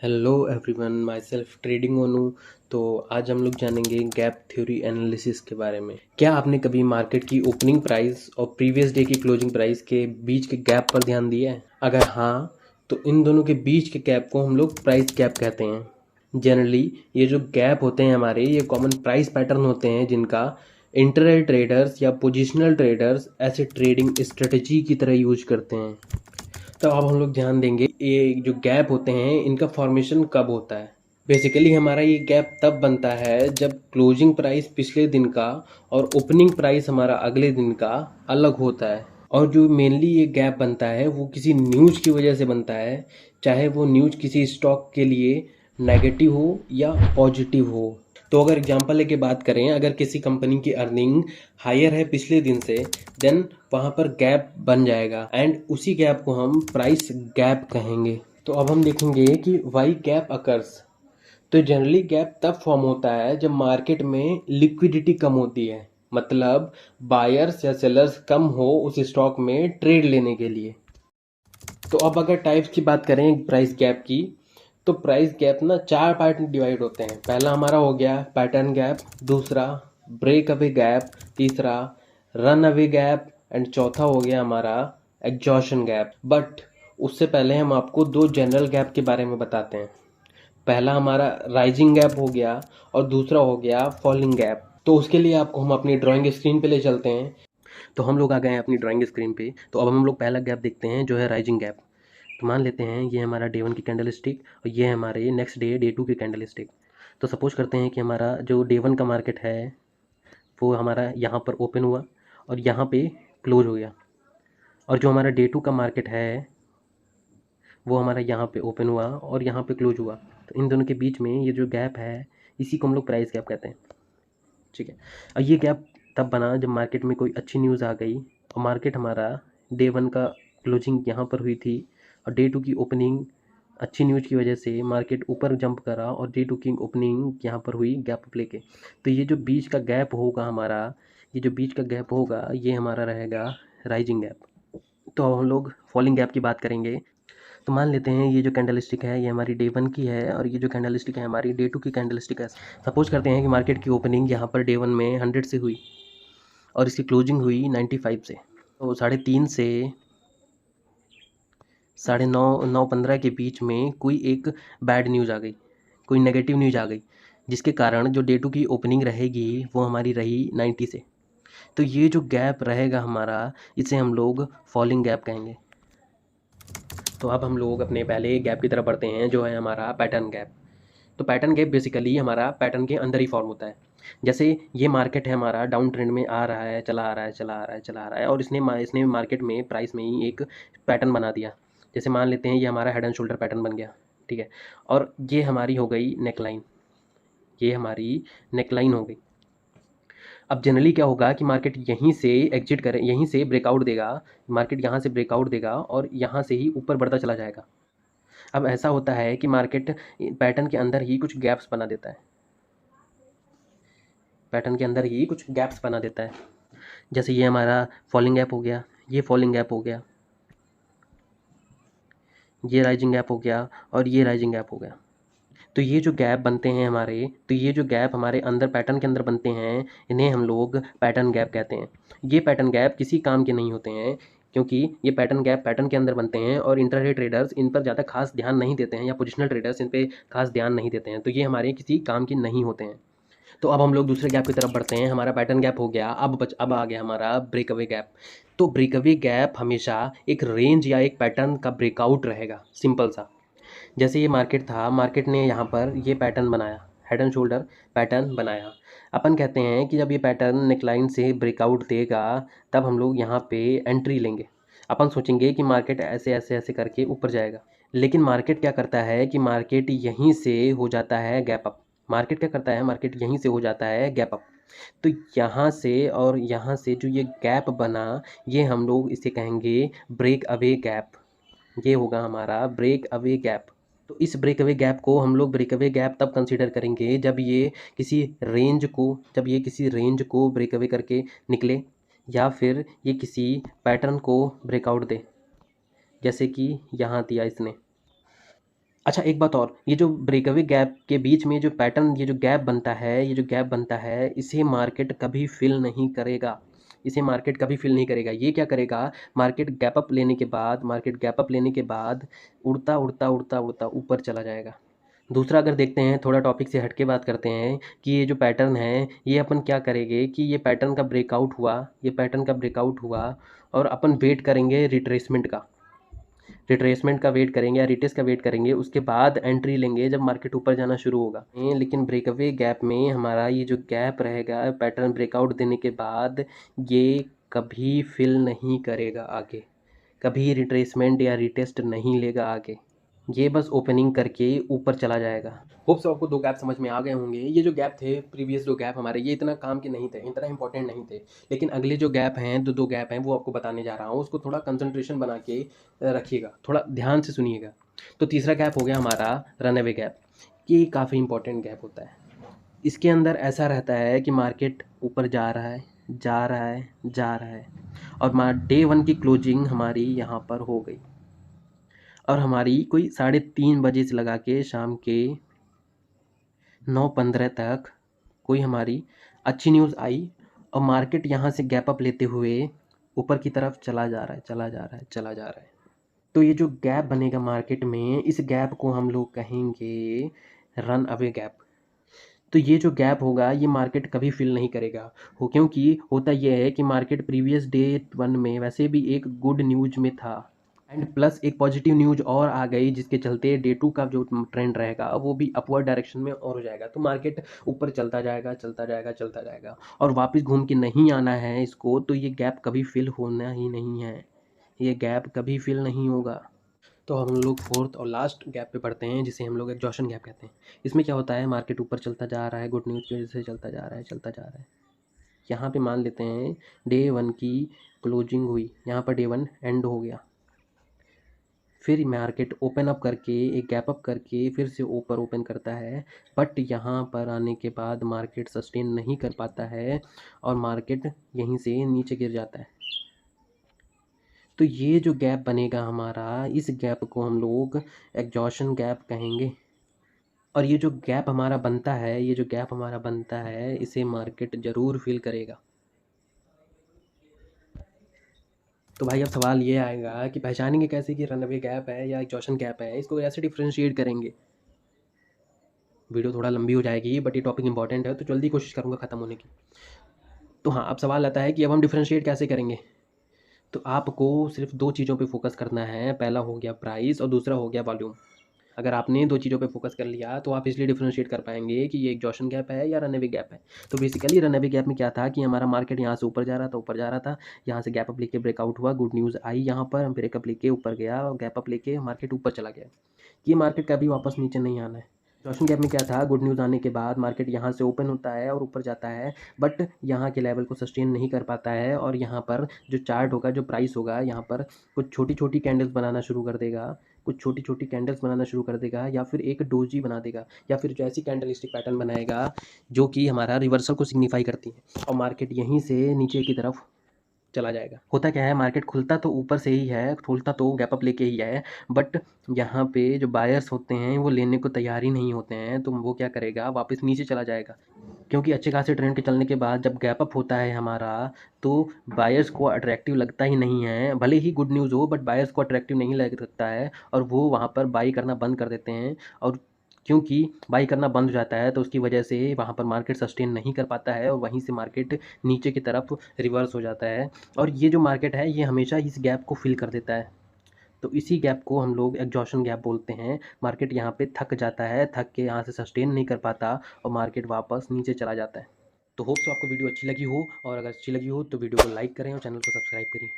Hello everyone, myself trading ओनू। तो आज हम लोग जानेंगे गैप थ्योरी एनालिसिस के बारे में। क्या आपने कभी मार्केट की ओपनिंग प्राइस और प्रीवियस डे की क्लोजिंग प्राइस के बीच के गैप पर ध्यान दिया है? अगर हाँ, तो इन दोनों के बीच के गैप को हम लोग प्राइस गैप कहते हैं। जनरली ये जो गैप होते हैं हमारे, ये कॉमन प्राइस पैटर्न होते हैं जिनका इंटरडे ट्रेडर्स या पोजिशनल ट्रेडर्स ऐसे ट्रेडिंग स्ट्रेटजी की तरह यूज करते हैं। तो अब हम लोग ध्यान देंगे ये जो गैप होते हैं इनका फॉर्मेशन कब होता है। बेसिकली हमारा ये गैप तब बनता है जब क्लोजिंग प्राइस पिछले दिन का और ओपनिंग प्राइस हमारा अगले दिन का अलग होता है। और जो मेनली ये गैप बनता है वो किसी न्यूज़ की वजह से बनता है, चाहे वो न्यूज़ किसी स्टॉक के लिए नेगेटिव हो या पॉजिटिव हो। तो अगर एग्जांपल लेके बात करें, अगर किसी कंपनी की अर्निंग हायर है पिछले दिन से, देन वहाँ पर गैप बन जाएगा एंड उसी गैप को हम प्राइस गैप कहेंगे। तो अब हम देखेंगे कि वाई गैप अकर्स। तो जनरली गैप तब फॉर्म होता है जब मार्केट में लिक्विडिटी कम होती है, मतलब बायर्स या सेलर्स कम हो उस स्टॉक में ट्रेड लेने के लिए। तो अब अगर टाइप्स की बात करें प्राइस गैप की, तो प्राइस गैप ना 4 पार्ट में डिवाइड होते हैं। पहला हमारा हो गया पैटर्न गैप, दूसरा ब्रेक अवे गैप, तीसरा रन अवे गैप एंड चौथा हो गया हमारा एग्जॉशन गैप। बट उससे पहले हम आपको दो जनरल गैप के बारे में बताते हैं। पहला हमारा राइजिंग गैप हो गया और दूसरा हो गया फॉलिंग गैप। तो उसके लिए आपको हम अपनी ड्राइंग स्क्रीन पे ले चलते हैं। तो हम लोग आ गए हैं अपनी ड्राइंग स्क्रीन पे। तो अब हम लोग पहला गैप देखते हैं जो है राइजिंग गैप। तो मान लेते हैं ये हमारा डे 1 की कैंडल स्टिक और ये हमारे नेक्स्ट डे 2 की कैंडल स्टिक। तो सपोज करते हैं कि हमारा जो डे 1 का मार्केट है वो हमारा यहाँ पर ओपन हुआ और यहाँ पे क्लोज हो गया, और जो हमारा डे 2 का मार्केट है वो हमारा यहाँ पे ओपन हुआ और यहाँ पे क्लोज हुआ। तो इन दोनों के बीच में ये जो गैप है इसी को हम लोग प्राइस गैप कहते हैं। ठीक है। और ये गैप तब बना जब मार्केट में कोई अच्छी न्यूज़ आ गई और मार्केट हमारा डे 1 का क्लोजिंग यहाँ पर हुई थी और डे 2 की ओपनिंग अच्छी न्यूज़ की वजह से मार्केट ऊपर जंप करा और डे 2 की ओपनिंग यहाँ पर हुई गैप अप लेके। तो ये जो बीच का गैप होगा हमारा, ये जो बीच का गैप होगा ये हमारा रहेगा राइजिंग गैप। तो अब हम लोग फॉलिंग गैप की बात करेंगे। तो मान लेते हैं ये जो कैंडल स्टिक है ये हमारी डे 1 की है और ये जो कैंडल स्टिक है हमारी डे 2 की कैंडल स्टिक है। सपोज करते हैं कि मार्केट की ओपनिंग यहाँ पर डे 1 में 100 से हुई और इसकी क्लोजिंग हुई 95 से। तो 3:30 से 9:15 के बीच में कोई एक बैड न्यूज़ आ गई, कोई नेगेटिव न्यूज़ आ गई, जिसके कारण जो डे 2 की ओपनिंग रहेगी वो हमारी रही 90 से। तो ये जो गैप रहेगा हमारा इसे हम लोग फॉलिंग गैप कहेंगे। तो अब हम लोग अपने पहले गैप की तरफ बढ़ते हैं जो है हमारा पैटर्न गैप। तो पैटर्न गैप बेसिकली हमारा पैटर्न के अंदर ही फॉर्म होता है। जैसे ये मार्केट है हमारा डाउन ट्रेंड में आ रहा है, चला आ रहा है, चला आ रहा है, चला आ रहा है, और इसने मार्केट में प्राइस में ही एक पैटर्न बना दिया। जैसे मान लेते हैं ये हमारा हेड एंड शोल्डर पैटर्न बन गया। ठीक है। और ये हमारी हो गई नेकलाइन, ये हमारी नेकलाइन हो गई। अब जनरली क्या होगा कि मार्केट यहीं से एग्जिट करे, यहीं से ब्रेकआउट देगा, मार्केट यहाँ से ब्रेकआउट देगा और यहाँ से ही ऊपर बढ़ता चला जाएगा। अब ऐसा होता है कि मार्केट पैटर्न के अंदर ही कुछ गैप्स बना देता है, पैटर्न के अंदर ही कुछ गैप्स बना देता है। जैसे ये हमारा फॉलिंग गैप हो गया, ये फॉलिंग गैप हो गया, ये राइजिंग गैप हो गया और ये राइजिंग गैप हो गया। तो ये जो गैप बनते हैं हमारे, तो ये जो गैप हमारे अंदर पैटर्न के अंदर बनते हैं इन्हें हम लोग पैटर्न गैप कहते हैं। ये पैटर्न गैप किसी काम के नहीं होते हैं, क्योंकि ये पैटर्न गैप पैटर्न के अंदर बनते हैं और इंटरडे ट्रेडर्स इन पर ज़्यादा खास ध्यान नहीं देते हैं या पोजिशनल ट्रेडर्स इन पर खास ध्यान नहीं देते हैं। तो ये हमारे किसी काम के नहीं होते हैं। तो अब हम लोग दूसरे गैप की तरफ बढ़ते हैं। हमारा पैटर्न गैप हो गया, अब आ गया हमारा ब्रेकअवे गैप। तो ब्रेकअवे गैप हमेशा एक रेंज या एक पैटर्न का ब्रेकआउट रहेगा, सिंपल सा। जैसे ये मार्केट था, मार्केट ने यहाँ पर ये पैटर्न बनाया, हेड एंड शोल्डर पैटर्न बनाया। अपन कहते हैं कि जब ये पैटर्न नेकलाइन से ब्रेकआउट देगा तब हम लोग यहाँ पे एंट्री लेंगे। अपन सोचेंगे कि मार्केट ऐसे ऐसे ऐसे करके ऊपर जाएगा, लेकिन मार्केट क्या करता है कि मार्केट यहीं से हो जाता है गैप अप। मार्केट क्या करता है, मार्केट यहीं से हो जाता है गैप अप। तो यहाँ से और यहाँ से जो ये गैप बना, ये हम लोग इसे कहेंगे ब्रेक अवे गैप। ये होगा हमारा ब्रेक अवे गैप। तो इस ब्रेक अवे गैप को हम लोग ब्रेक अवे गैप तब कंसीडर करेंगे जब ये किसी रेंज को ब्रेक अवे करके निकले, या फिर ये किसी पैटर्न को ब्रेकआउट दे, जैसे कि यहाँ दिया इसने। अच्छा एक बात और, ये जो ब्रेकअवे गैप के बीच में जो पैटर्न, ये जो गैप बनता है, ये जो गैप बनता है, इसे मार्केट कभी फिल नहीं करेगा। इसे मार्केट कभी फिल नहीं करेगा। ये क्या करेगा, मार्केट गैप अप लेने के बाद, मार्केट गैप अप लेने के बाद उड़ता उड़ता उड़ता उड़ता ऊपर चला जाएगा। दूसरा अगर देखते हैं, थोड़ा टॉपिक से हट के बात करते हैं कि ये जो पैटर्न है, ये अपन क्या करेंगे कि ये पैटर्न का ब्रेकआउट हुआ, ये पैटर्न का ब्रेकआउट हुआ और अपन वेट करेंगे रिट्रेसमेंट का, रिट्रेसमेंट का वेट करेंगे या रिटेस का वेट करेंगे, उसके बाद एंट्री लेंगे जब मार्केट ऊपर जाना शुरू होगा। लेकिन ब्रेकअवे गैप में हमारा ये जो गैप रहेगा पैटर्न ब्रेकआउट देने के बाद, ये कभी फिल नहीं करेगा आगे, कभी रिट्रेसमेंट या रिटेस्ट नहीं लेगा आगे, ये बस ओपनिंग करके ऊपर चला जाएगा। होप सो आपको दो गैप समझ में आ गए होंगे। ये जो गैप थे प्रीवियस, जो गैप हमारे, ये इतना काम के नहीं थे, इतना इंपॉर्टेंट नहीं थे, लेकिन अगले जो गैप हैं, दो गैप हैं, वो आपको बताने जा रहा हूँ। उसको थोड़ा कंसंट्रेशन बना के रखिएगा, थोड़ा ध्यान से सुनिएगा। तो तीसरा गैप हो गया हमारा रनअवे गैप। ये काफ़ी इंपॉर्टेंट गैप होता है। इसके अंदर ऐसा रहता है कि मार्केट ऊपर जा रहा है, जा रहा है, जा रहा है, और डे 1 की क्लोजिंग हमारी यहाँ पर हो गई, और हमारी कोई 3:30 बजे से लगा के शाम के 9:15 तक कोई हमारी अच्छी न्यूज़ आई, और मार्केट यहाँ से गैप अप लेते हुए ऊपर की तरफ चला जा रहा है, चला जा रहा है, चला जा रहा है। तो ये जो गैप बनेगा मार्केट में, इस गैप को हम लोग कहेंगे रन अवे गैप। तो ये जो गैप होगा, ये मार्केट कभी फिल नहीं करेगा, हो, क्योंकि होता ये है कि मार्केट प्रीवियस डे 1 में वैसे भी एक गुड न्यूज में था, एंड प्लस एक पॉजिटिव न्यूज और आ गई, जिसके चलते डे 2 का जो ट्रेंड रहेगा वो भी अपवर्ड डायरेक्शन में और हो जाएगा। तो मार्केट ऊपर चलता जाएगा, चलता जाएगा, चलता जाएगा, और वापस घूम के नहीं आना है इसको, तो ये गैप कभी फिल होना ही नहीं है, ये गैप कभी फिल नहीं होगा। तो हम लोग फोर्थ और लास्ट गैप पे पढ़ते हैं, जिसे हम लोग एग्जॉशन गैप कहते हैं। इसमें क्या होता है, मार्केट ऊपर चलता जा रहा है, गुड न्यूज़ की वजह से चलता जा रहा है, चलता जा रहा है। यहाँ पे मान लेते हैं डे 1 की क्लोजिंग हुई, यहाँ पर डे 1 एंड हो गया, फिर मार्केट ओपन अप करके, एक गैप अप करके फिर से ऊपर ओपन करता है, बट यहाँ पर आने के बाद मार्केट सस्टेन नहीं कर पाता है और मार्केट यहीं से नीचे गिर जाता है। तो ये जो गैप बनेगा हमारा, इस गैप को हम लोग एग्जॉशन गैप कहेंगे। और ये जो गैप हमारा बनता है, ये जो गैप हमारा बनता है, इसे मार्केट ज़रूर फील करेगा। तो भाई अब सवाल ये आएगा कि पहचानेंगे कैसे कि रनअवे गैप है या एग्जॉशन गैप है, इसको कैसे डिफ्रेंशिएट करेंगे। वीडियो थोड़ा लंबी हो जाएगी, बट ये टॉपिक इंपॉर्टेंट है, तो जल्दी कोशिश करूँगा ख़त्म होने की। तो हाँ, अब सवाल आता है कि अब हम डिफ्रेंशिएट कैसे करेंगे। तो आपको सिर्फ दो चीज़ों पे फोकस करना है, पहला हो गया प्राइस और दूसरा हो गया वॉल्यूम। अगर आपने दो चीज़ों पे फोकस कर लिया तो आप इसलिए डिफरेंशिएट कर पाएंगे कि ये एग्जॉशन गैप है या रनअवे गैप है। तो बेसिकली रनअवे गैप में क्या था कि हमारा मार्केट यहाँ से ऊपर जा रहा था, ऊपर जा रहा था, यहाँ से गैप अप लेके ब्रेकआउट हुआ, गुड न्यूज़ आई, यहाँ पर ब्रेकअप लेके ऊपर गया और गैप अप लेके मार्केट ऊपर चला गया। ये मार्केट कभी वापस नीचे नहीं आना है। एग्जॉशन गैप में क्या था, गुड न्यूज़ आने के बाद मार्केट यहाँ से ओपन होता है और ऊपर जाता है, बट यहाँ के लेवल को सस्टेन नहीं कर पाता है, और यहाँ पर जो चार्ट होगा, जो प्राइस होगा, यहाँ पर कुछ छोटी छोटी कैंडल्स बनाना शुरू कर देगा, कुछ छोटी छोटी कैंडल्स बनाना शुरू कर देगा, या फिर एक डोजी बना देगा, या फिर जो ऐसी कैंडलस्टिक पैटर्न बनाएगा जो कि हमारा रिवर्सल को सिग्निफाई करती है, और मार्केट यहीं से नीचे की तरफ चला जाएगा। होता क्या है, मार्केट खुलता तो ऊपर से ही है, खुलता तो गैप अप लेके ही है, बट यहाँ पे जो बायर्स होते हैं वो लेने को तैयार ही नहीं होते हैं, तो वो क्या करेगा, वापस नीचे चला जाएगा। क्योंकि अच्छे खासे ट्रेंड के चलने के बाद जब गैप अप होता है हमारा, तो बायर्स को अट्रैक्टिव लगता ही नहीं है, भले ही गुड न्यूज़ हो, बट बायर्स को अट्रैक्टिव नहीं लगता है, और वो वहाँ पर बाई करना बंद कर देते हैं। और क्योंकि बाई करना बंद हो जाता है, तो उसकी वजह से वहाँ पर मार्केट सस्टेन नहीं कर पाता है, और वहीं से मार्केट नीचे की तरफ रिवर्स हो जाता है। और ये जो मार्केट है, ये हमेशा इस गैप को फिल कर देता है। तो इसी गैप को हम लोग एग्जॉशन गैप बोलते हैं। मार्केट यहाँ पे थक जाता है, थक के यहाँ से सस्टेन नहीं कर पाता, और मार्केट वापस नीचे चला जाता है। तो होप सो आपको वीडियो अच्छी लगी हो, और अगर अच्छी लगी हो तो वीडियो को लाइक करें और चैनल को सब्सक्राइब करें।